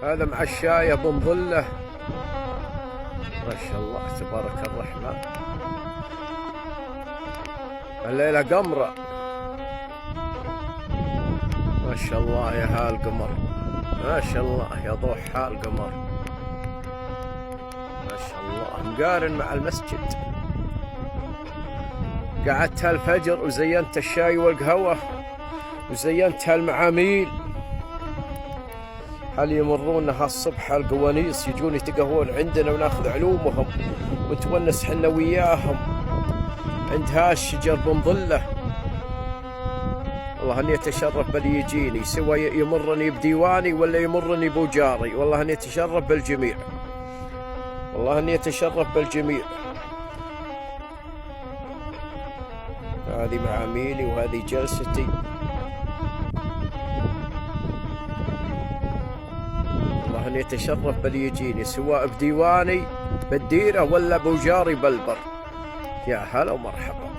هذا مع الشاي بنظله. ما شاء الله تبارك الرحمن. الليلة قمرة ما شاء الله يا هالقمر، ما شاء الله يا ضوح هالقمر، ما شاء الله مقارن مع المسجد. قعدت هالفجر وزينت الشاي والقهوة وزينت هالمعاميل، هل يمرون هالصبح هالقوانيس يجون يتقهون عندنا وناخذ علومهم ونتونس حنا وياهم عند هالشجر بنظله. والله اني اتشرف باللي يجيني، سوى يمرني بديواني ولا يمرني بوجاري، والله اني اتشرف بالجميع، والله اني اتشرف بالجميع. هذه معاميلي وهذه جلستي، والله اني اتشرف باللي يجيني سواء بديواني بالديرة ولا بوجاري بالبر. يا هلا ومرحبا.